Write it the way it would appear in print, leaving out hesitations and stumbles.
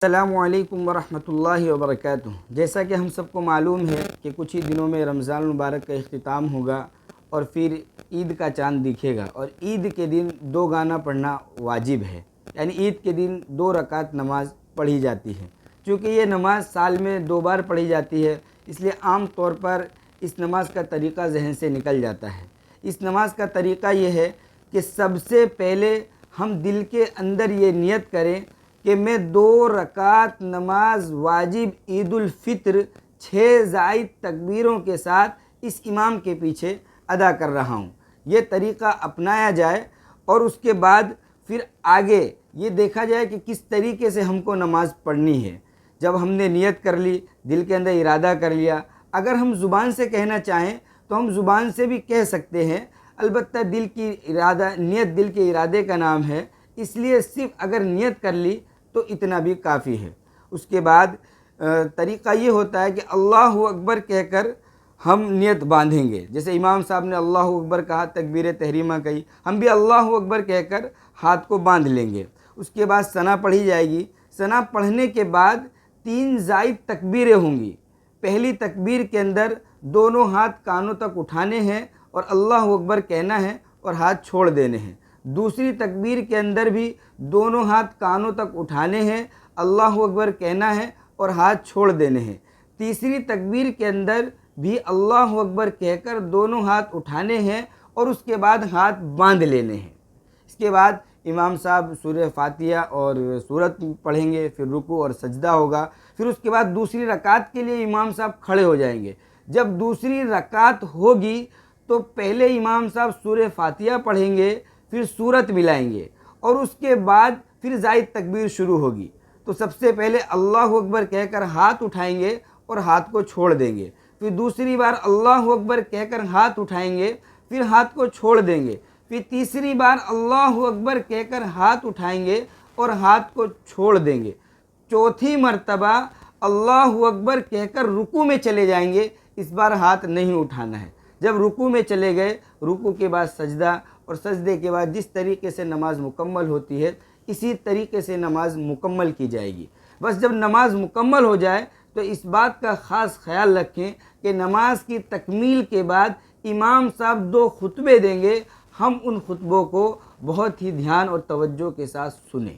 السلام علیکم ورحمۃ اللہ وبرکاتہ۔ جیسا کہ ہم سب کو معلوم ہے کہ کچھ ہی دنوں میں رمضان المبارک کا اختتام ہوگا اور پھر عید کا چاند دکھے گا، اور عید کے دن 2 گانا پڑھنا واجب ہے، یعنی عید کے دن 2 رکعت نماز پڑھی جاتی ہے۔ چونکہ یہ نماز سال میں 2 بار پڑھی جاتی ہے، اس لیے عام طور پر اس نماز کا طریقہ ذہن سے نکل جاتا ہے۔ اس نماز کا طریقہ یہ ہے کہ سب سے پہلے ہم دل کے اندر یہ نیت کریں کہ میں 2 رکعت نماز واجب عید الفطر 6 زائد تکبیروں کے ساتھ اس امام کے پیچھے ادا کر رہا ہوں۔ یہ طریقہ اپنایا جائے اور اس کے بعد پھر آگے یہ دیکھا جائے کہ کس طریقے سے ہم کو نماز پڑھنی ہے۔ جب ہم نے نیت کر لی، دل کے اندر ارادہ کر لیا، اگر ہم زبان سے کہنا چاہیں تو ہم زبان سے بھی کہہ سکتے ہیں، البتہ دل کی نیت دل کے ارادے کا نام ہے، اس لیے صرف اگر نیت کر لی تو اتنا بھی کافی ہے۔ اس کے بعد طریقہ یہ ہوتا ہے کہ اللہ اکبر کہہ کر ہم نیت باندھیں گے۔ جیسے امام صاحب نے اللہ اکبر کہا، تکبیر تحریمہ کہی، ہم بھی اللہ اکبر کہہ کر ہاتھ کو باندھ لیں گے۔ اس کے بعد ثنا پڑھی جائے گی۔ ثنا پڑھنے کے بعد 3 زائد تکبیریں ہوں گی۔ پہلی تکبیر کے اندر دونوں ہاتھ کانوں تک اٹھانے ہیں اور اللہ اکبر کہنا ہے اور ہاتھ چھوڑ دینے ہیں۔ دوسری تکبیر کے اندر بھی دونوں ہاتھ کانوں تک اٹھانے ہیں، اللہ اکبر کہنا ہے اور ہاتھ چھوڑ دینے ہیں۔ تیسری تکبیر کے اندر بھی اللہ اکبر کہہ کر دونوں ہاتھ اٹھانے ہیں اور اس کے بعد ہاتھ باندھ لینے ہیں۔ اس کے بعد امام صاحب سورہ فاتحہ اور سورت پڑھیں گے، پھر رکوع اور سجدہ ہوگا۔ پھر اس کے بعد دوسری رکعت کے لیے امام صاحب کھڑے ہو جائیں گے۔ جب دوسری رکعت ہوگی تو پہلے امام صاحب سورہ فاتحہ پڑھیں گے، پھر سورت ملائیں گے اور اس کے بعد پھر زائد تکبیر شروع ہوگی۔ تو سب سے پہلے اللہ اکبر کہہ کر ہاتھ اٹھائیں گے اور ہاتھ کو چھوڑ دیں گے۔ پھر دوسری بار اللہ اکبر کہہ کر ہاتھ اٹھائیں گے، پھر ہاتھ کو چھوڑ دیں گے۔ پھر تیسری بار اللہ اکبر کہہ کر ہاتھ اٹھائیں گے اور ہاتھ کو چھوڑ دیں گے۔ چوتھی مرتبہ اللہ اکبر کہہ کر رکوع میں چلے جائیں گے، اس بار ہاتھ نہیں اٹھانا ہے۔ جب رکوع میں چلے گئے، رکوع کے بعد سجدہ اور سجدے کے بعد جس طریقے سے نماز مکمل ہوتی ہے اسی طریقے سے نماز مکمل کی جائے گی۔ بس جب نماز مکمل ہو جائے تو اس بات کا خاص خیال رکھیں کہ نماز کی تکمیل کے بعد امام صاحب 2 خطبے دیں گے، ہم ان خطبوں کو بہت ہی دھیان اور توجہ کے ساتھ سنیں۔